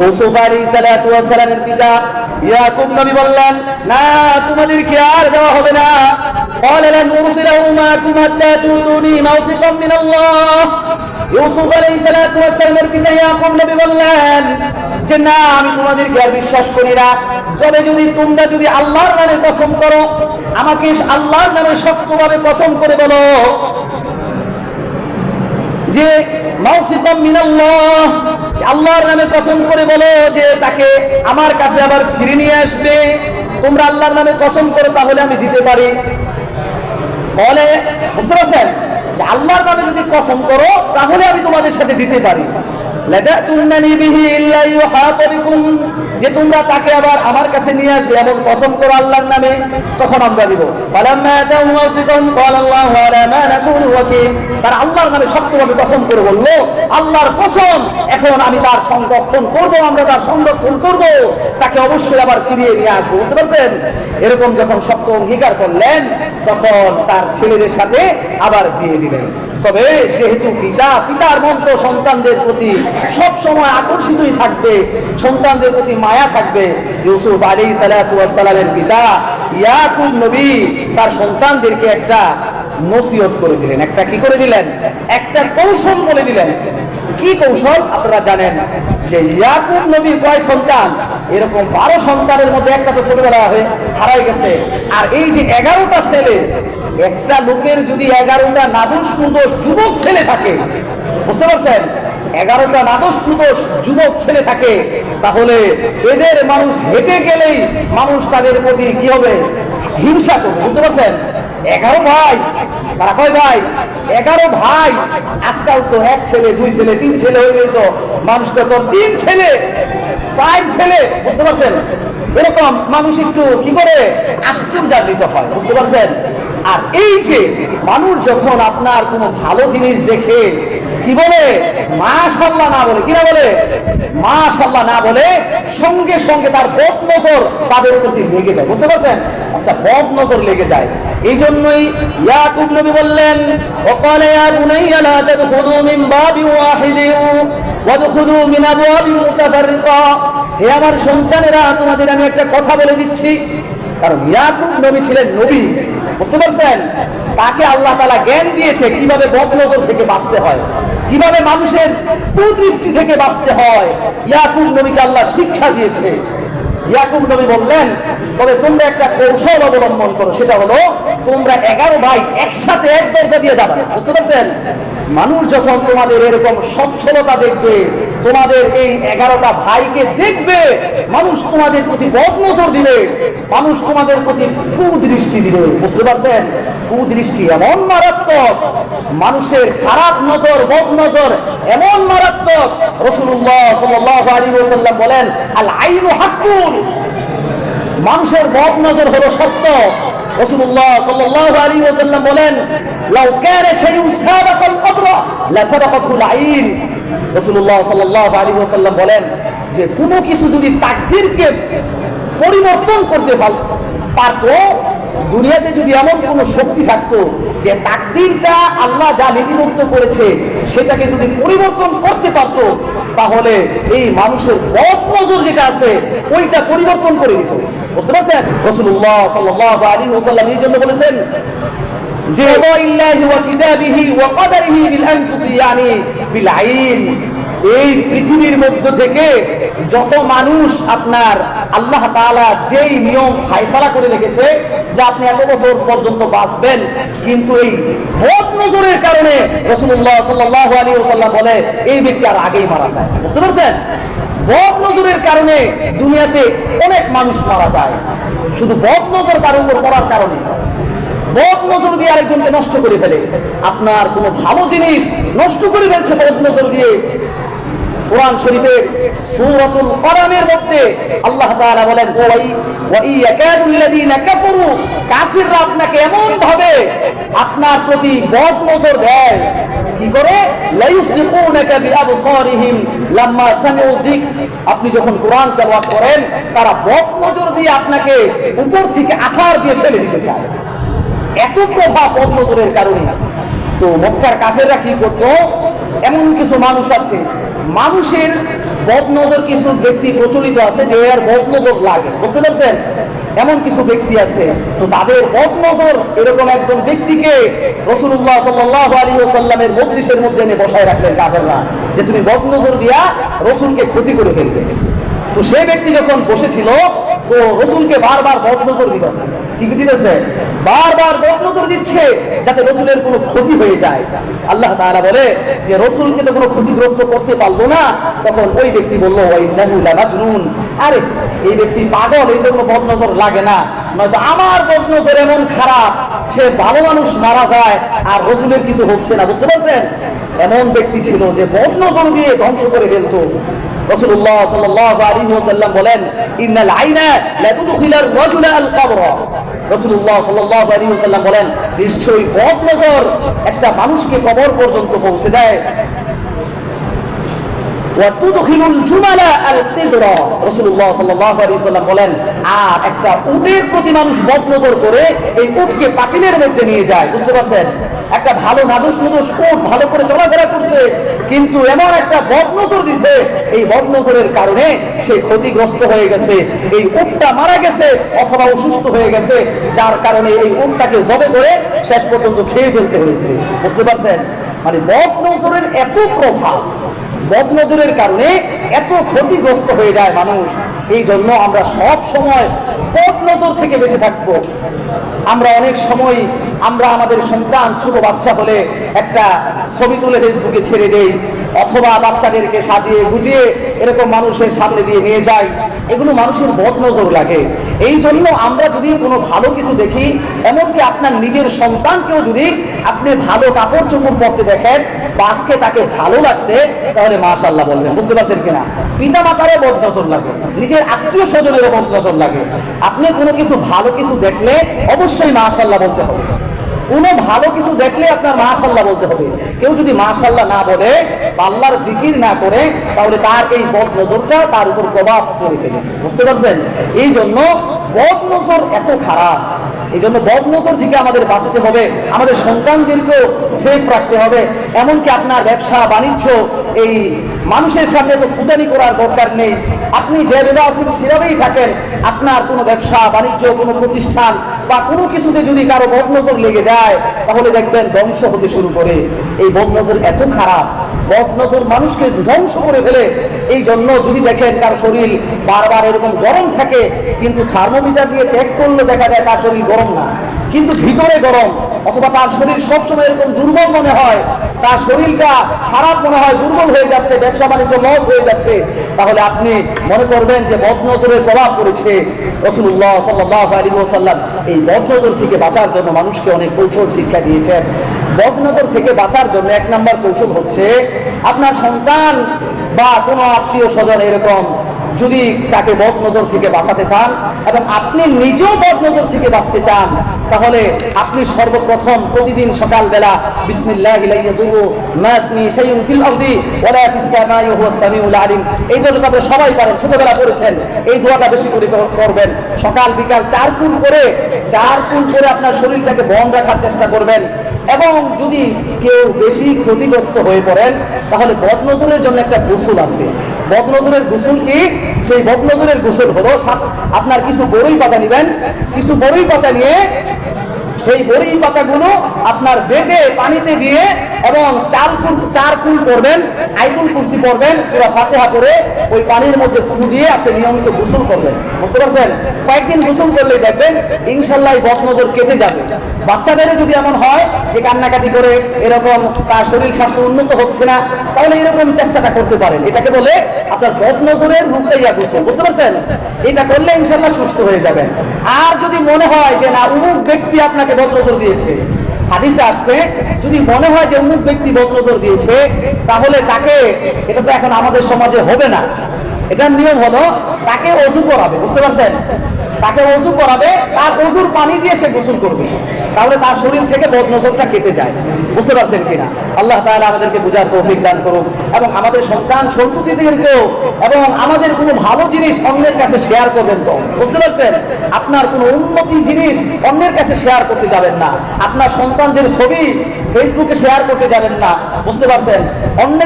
ইউসুফ আলাইহিস সালাতু ওয়াস সালামের পিতা ইয়াকুব নবী বললেন, না তোমাদেরকে আর দেওয়া হবে না। ক্বালা লান উরসিলাহু মাআকুম হাত্তা তুতুনি মাওসিকাম মিনাল্লাহ। ইউসুফ আলাইহিস সালাতু ওয়াস সালামের পিতা ইয়াকুব নবী বললেন যে না, আমি তোমাদেরকে আর বিশ্বাস করি না, তবে তোমরা যদি আল্লাহর নামে কসম করো, আমাকে আল্লাহর নামে শক্তভাবে কসম করে বলো যে মাওসিকাম মিনাল্লাহ, আল্লাহর নামে কসম করে বলো যে তাকে আমার কাছে আবার ফিরে নিয়ে আসবে, তোমরা আল্লাহর নামে কসম করো, তাহলে আমি দিতে পারি। বলে বুঝতে পারছেন যে আল্লাহর নামে যদি কসম করো তাহলে আমি তোমাদের সাথে দিতে পারি। যে তোমরা তাকে আবার আমার কাছে নিয়ে আসবে এমন কসম করো আল্লাহর নামে, তখন আমরা দিব। তারা আল্লাহর নামে শক্তভাবে কসম করে বললো, আল্লাহর কসম, এখন আমি তার সংরক্ষণ করব, আমরা তার সংরক্ষণ করব, তাকে অবশ্যই আবার ফিরিয়ে নিয়ে আসবো। বুঝতে পারছেন? এরকম যখন শক্ত অঙ্গীকার করলেন, তখন তার ছেলেদের সাথে আবার দিয়ে দিলেন। তবে যেহেতু পিতার মন তো সন্তানদের প্রতি সব সময় আকর্ষিতই থাকবে, সন্তানদের প্রতি মায়া থাকবে। ইউসুফ আলাইহিস সালাতু ওয়াস সালামের পিতা ইয়াকুব নবী তার সন্তানদেরকে একটা নসিহত করে দিলেন, একটা কি করে দিলেন, একটা কৌশল বলে দিলেন। কি কৌশল আপনারা জানেন যে ইয়াকুব নবীর কয় সন্তান? এরকম 12 সন্তানের মধ্যে একটা তো ছোটবেলা হয়ে হারাই গেছে। আর এই যে 11টা ছেলে, একটা লোকের যদি 11টা নাদোষ নুদোষ যুবক ছেলে থাকে, বুঝতে পারছেন, 11টা নাদোষ নুদোষ যুবক ছেলে থাকে, তাহলে এদের মানুষ হেঁটে গেলেই মানুষ তাদের প্রতি কি হবে, হিংসা করবে। বুঝতে পারছেন? 11 ভাই, তারা কয় ভাই? 11 ভাই। আজকাল তো 1 ছেলে 2 ছেলে 3 ছেলে হয়ে যেত, মানুষ তো 3 ছেলে 4 ছেলে। বুঝতে পারছেন? এরকম মানুষ একটু কি করে আশ্চর্যান্বিত হয়। বুঝতে পারছেন? আর এই যে মানুষ যখন আপনার কোনো ভালো জিনিস দেখে কি বলে, মাশাআল্লাহ না বলে, কি না বলে, মাশাআল্লাহ না বলে, সঙ্গে সঙ্গে তার বদ নজর তাদের প্রতি লেগে যায়। বুঝতে পারছেন? একটা বদ নজর লেগে যায়। এই জন্যই ইয়াকুব নবী বললেন, ওয়াকালা ইয়া বুনাইয়া লা তাদখুলু মিন বাবি ওয়াহিদিন ওয়াদখুলু মিন আবওয়াবিন মুতাফাররিকা। হে আমার সন্তানেরা, তোমাদের আমি একটা কথা বলে দিচ্ছি, কারণ ইয়াকুব নবী ছিলেন নবী। বুঝতে পারছেন? তাকে আল্লাহ তাআলা জ্ঞান দিয়েছে কিভাবে বদনজর থেকে বাঁচতে হয়, কিভাবে মানুষের কুদৃষ্টি থেকে বাঁচতে হয়। ইয়াকুব নবীকে আল্লাহ শিক্ষা দিয়েছে। ইয়াকুব নবী বললেন, তবে তোমরা একটা কৌশল অবলম্বন করো, সেটা হলো তোমরা 11 ভাই একসাথে এক দরজা দিয়ে যাবে। বুঝতে পারছেন? মানুষ যখন তোমাদের এরকম সচ্ছলতা দেখবে, তোমাদের এই 11টা ভাইকে দেখবে, মানুষ তোমাদের প্রতি বদনজর দিলে, মানুষ তোমাদের প্রতি কুদৃষ্টি দিলে। বুঝতে পারছেন? কুদৃষ্টি এমন মারাত্মক, মানুষের খারাপ নজর, বদনজর এমন মারাত্মক। রাসূলুল্লাহ সাল্লাল্লাহু আলাইহি ওয়াসাল্লাম বলেন, আল আইনু হাক্কুন, মানুষের বদনজর হলো সত্য। রাসূলুল্লাহ সাল্লাল্লাহু আলাইহি ওয়াসাল্লাম বলেন, লাউ কানা শাইউন সাবাকাল কদরা লা সাবাকাতুল আইন। রাসূলুল্লাহ সাল্লাল্লাহু আলাইহি ওয়াসাল্লাম বলেন যে কোনো কিছু যদি তাকদীরকে পরিবর্তন করতে পারতো, দুনিয়াতে যদি এমন কোনো শক্তি থাকতো যে তাকদীরটা আল্লাহ যা লিপিবদ্ধ করেছে সেটাকে যদি পরিবর্তন করতে পারতো, তাহলে এই মানুষের বদনজর যেটা আছে ওইটা পরিবর্তন করে দিত। বুঝতে পারছেন? রাসূলুল্লাহ সাল্লাল্লাহু আলাইহি ওয়াসাল্লাম এই জন্য বলেছেন যে ওয়াইল্লাহি ওয়া কিতাবিহি ওয়া কদারিহি বিল আনফুসি, ইয়ানি বিল আইন। এই পৃথিবীর মধ্য থেকে যত মানুষ আপনার আল্লাহ তাআলা যেই নিয়ম ফয়সালা করে রেখেছে যে আপনি এত বছর পর্যন্ত বাঁচবেন, কিন্তু এই বদনজরের কারণে রাসূলুল্লাহ সাল্লাল্লাহু আলাইহি ওয়াসাল্লাম বলে এই ব্যক্তি আর আগেই মারা যায়। বুঝতে পারছেন? বদনজরের কারণে দুনিয়াতে অনেক মানুষ মারা যায়, শুধু বদনজর কারোর উপর পড়ার কারণে। বদনজর দিয়ে আরেকজনকে নষ্ট করে ফেলে, আপনার কোনো ভালো জিনিস নষ্ট করে ফেলছে বদনজর দিয়ে। কোরআন শরীফের সূরাতুল কলামের মধ্যে আল্লাহ তাআলা বলেন, ওয়া ইয়াকাদুল্লাযীনা কাফারু, কাফিররা আপনাকে এমন ভাবে আপনার প্রতি বদনজর দেয়, কি করে, লা ইউসবিকুনাকা বিআবসারিহিম লাম্মা সামিউ যিকর। আপনি যখন কোরআন তেলাওয়াত করেন, তারা বদনজর দিয়ে আপনাকে উপর থেকে আছাড় দিয়ে ফেলে দিতে চায়। এত প্রভাব বদনজরের কারণে। তো মক্কার কাফেররা কি করতো, এমন কিছু মানুষ আছে, মানুষের বদ নজর কিছু ব্যক্তি প্রচলিত আছে যে এর বদ নজর লাগে, বুঝতে পারছেন? এমন কিছু ব্যক্তি আছে, তো তাদের বদ নজর এরকম একজন ব্যক্তিকে রাসূলুল্লাহ সাল্লাল্লাহু আলাইহি ওয়াসাল্লামের মজলিসের মধ্যে এনে বসায় রাখলেন কাফেররা, যে তুমি বদ নজর দিয়া রাসূলকে ক্ষতি করে ফেলবে। তো সেই ব্যক্তি যখন বসেছিল, তো রাসূলকে বারবার বদ নজর দিতেছে, কি দিতেছে? বারবার বদ নজর দিচ্ছে যাতে রাসূলের কোনো ক্ষতি হয়ে যায়। আল্লাহ তাআলা বলে যে রাসূলকে তো কোনো ক্ষতিগ্রস্ত করতে পারলো না, তখন ওই ব্যক্তি বলল ওয়াইন্নাহু লামাজনুন, আরে এই ব্যক্তি পাগল, এই জন্য বদ নজর লাগে না, নয়তো আমার বদ নজর এমন খারাপ, সে ভালো মানুষ মারা যায় আর রাসূলের কিছু হচ্ছে না, বুঝতে পারছেন? এমন ব্যক্তি ছিল যে বদ নজর দিয়ে ধ্বংস করে ফেলতো। রাসূলুল্লাহ সাল্লাল্লাহু আলাইহি ওয়াসাল্লাম বলেন ইন্নাল আইনা লা তুদখিলার রাজুলা আল কবর। রাসূলুল্লাহ সাল্লাল্লাহু আলাইহি ওয়াসাল্লাম বলেন নিশ্চয়ই বদ নজর একটা মানুষকে কবর পর্যন্ত পৌঁছে দেয়। ওয়া তুদখিলুল জুমালা আল কিদরা। রাসূলুল্লাহ সাল্লাল্লাহু আলাইহি ওয়াসাল্লাম বলেন আর একটা উটের প্রতি মানুষ বদ নজর করে এই উটকে পাতিলের মধ্যে নিয়ে যায়, বুঝতে পারছেন? একটা ভালো নাদুস নুদুস উট ভালো করে চলাফেরা করছে, কিন্তু এমন একটা বদ নজর দিছে, এই বদ নজরের কারণে সে ক্ষতিগ্রস্ত হয়ে গেছে, এই উটটা মারা গেছে অথবা অসুস্থ হয়ে গেছে, যার কারণে এই উটটাকে জবে করে শেষ পর্যন্ত খেয়ে ফেলতে হয়েছে, বুঝতে পারছেন? মানে বদ নজরের এত প্রভাব, বদ নজরের কারণে এত ক্ষতিগ্রস্ত হয়ে যায় মানুষ। এই জন্য আমরা সব সময় বদ নজর থেকে বেঁচে থাকবো। আমরা অনেক সময় আমরা আমাদের সন্তান ছোট বাচ্চা হলে একটা ছবি তুলে ফেসবুকে ছেড়ে দেই, অথবা বাচ্চাদেরকে সাজিয়ে গুজিয়ে এরকম মানুষের সামনে দিয়ে নিয়ে যাই, এগুলো মানুষের বদ নজর লাগে। এই জন্য আমরা যদি কোনো ভালো কিছু দেখি, এমনকি আপনার নিজের সন্তানকেও যদি আপনি ভালো কাপড় চোপড় পরতে দেখেন বা আজকে তাকে ভালো লাগছে, তাহলে মাশাআল্লাহ বলবেন, বুঝতে পারছেন কিনা? পিতা মাতারও বদ নজর লাগে, নিজের আত্মীয় স্বজনেরও বদ নজর লাগে। আপনি কোনো কিছু ভালো কিছু দেখলে অবশ্যই মাশাআল্লাহ বলতে হবে, কোনো ভালো কিছু দেখলে আপনার মাশাআল্লাহ বলতে হবে। কেউ যদি মাশাআল্লাহ না বলে বা আল্লাহর জিকির না করে, তাহলে তার এই বদ নজরটা তার উপর প্রভাব পড়ে ফেলে, বুঝতে পারছেন? এই জন্য বদ নজর এত খারাপ। এই জন্য বদ নজর থেকে আমাদের বাঁচতে হবে, আমাদের সন্তানদেরকেও সেফ রাখতে হবে। এমনকি আপনার ব্যবসা বাণিজ্য এই মানুষের সামনে তো ফুদানি করার দরকার নেই, আপনি যেভাবে আছেন সেভাবেই থাকেন। আপনার কোনো ব্যবসা বাণিজ্য, কোনো প্রতিষ্ঠান বা কোনো কিছুতে যদি কারো বদ নজর লেগে যায়, তাহলে দেখবেন ধ্বংস হতে শুরু করে। এই বদ নজর এত খারাপ, বদ নজর মানুষকে ধ্বংস করে ফেলে। এই জন্য যদি দেখেন কার শরীর বারবার এরকম গরম থাকে, কিন্তু থার্মোমিটার দিয়ে চেক করলে দেখা যায় তার শরীর গরম না, কিন্তু ভিতরে গরম, অথবা তার শরীর সবসময় এরকম দুর্বল মনে হয়, তার শরীরটা খারাপ মনে হয়, দুর্বল হয়ে যাচ্ছে, ব্যবসা বাণিজ্য লস হয়ে যাচ্ছে, তাহলে আপনি মনে করবেন যে বদ নজরের প্রভাব পড়েছে। রাসূলুল্লাহ সাল্লাল্লাহু আলাইহি ওয়াসাল্লাম এই বদ নজর থেকে বাঁচার জন্য মানুষকে অনেক কৌশল শিক্ষা দিয়েছেন। বদ নজর থেকে বাঁচার জন্য এক নাম্বার কৌশল হচ্ছে, আপনার সন্তান বা কোনো আত্মীয় স্বজন এরকম যদি তাকে বদ নজর থেকে বাঁচাতে চান এবং আপনি নিজেও বদ নজর থেকে বাঁচতে চান, তাহলে আপনি সর্বপ্রথম প্রতিদিন সকালবেলা বিসমিল্লাহি লা ইয়াদুরু মা ইসমি শাইউন ফিল আরদি ওয়ালা ফিস সামাই ওয়া হুয়াস সামিউল আলিম, এই দোয়াটা আপনি সবাই পারেন, ছোটবেলা পড়েছেন, এই দোয়াটা বেশি করে করবেন। সকাল বিকাল 4 কুল করে আপনার শরীরটাকে বন রাখার চেষ্টা করবেন। এবং যদি কেউ বেশি ক্ষতিগ্রস্ত হয়ে পড়েন, তাহলে বদ নজরের জন্য একটা গোসল আছে। বদ নজরের গোসল কি? সেই বদ নজরের গোসল হলো আপনার কিছু বড়ই পাতা নেবেন, কিছু বড়ই পাতা নিয়ে সেই বড়ই পাতাগুলো আপনার বেটে পানিতে দিয়ে এবং 4 কুল পড়বেন, আয়াতুল কুরসি পড়বেন, সূরা ফাতিহা পড়ে ওই পানির মধ্যে ফু দিয়ে আপনি নিয়মিত গোসল করবেন, বুঝতে পারছেন? কয়েকদিন গোসল করলে দেখবেন ইনশাআল্লাহ এই বদ নজর কেটে যাবে। বাচ্চাদের যদি এমন হয় যে কান্নাকাটি করে এরকম তার শরীর স্বাস্থ্য উন্নত হচ্ছে না, তাহলে এরকম চেষ্টাটা করতে পারেন। এটাকে বলে আপনার বদ নজরের রুকাইয়া গোসল, বুঝতে পারছেন? এটা করলে ইনশাআল্লাহ সুস্থ হয়ে যাবেন। আর যদি মনে হয় যে না অমুক ব্যক্তি আপনাকে বদ নজর দিয়েছে, হাদিসে আসছে যদি মনে হয় যে অমুক ব্যক্তি বদ নজর দিয়েছে, তাহলে তাকে, এটা তো এখন আমাদের সমাজে হবে না, এটার নিয়ম হলো তাকে ওযু করাবে, বুঝতে পারছেন? তাকে ওযু করাবে, তার ওযুর পানি দিয়ে সে গোসল করবে, তাহলে তার শরীর থেকে বদ নজরটা কেটে যায়, বুঝতে পারছেন কিনা? আল্লাহ তাআলা আমাদেরকে বুঝার তৌফিক দান করুন এবং আমাদের সন্তান সন্ততিদেরকেও, এবং আমাদের কোনো ভালো জিনিস অন্যের কাছে শেয়ার করবেন তো, বুঝতে পারছেন? আপনার কোনো উন্নতি জিনিস অন্যের কাছে শেয়ার করতে যাবেন না, আপনার সন্তানদের ছবি ফেসবুকে শেয়ার করতে যাবেন না, বুঝতে পারছেন? অন্য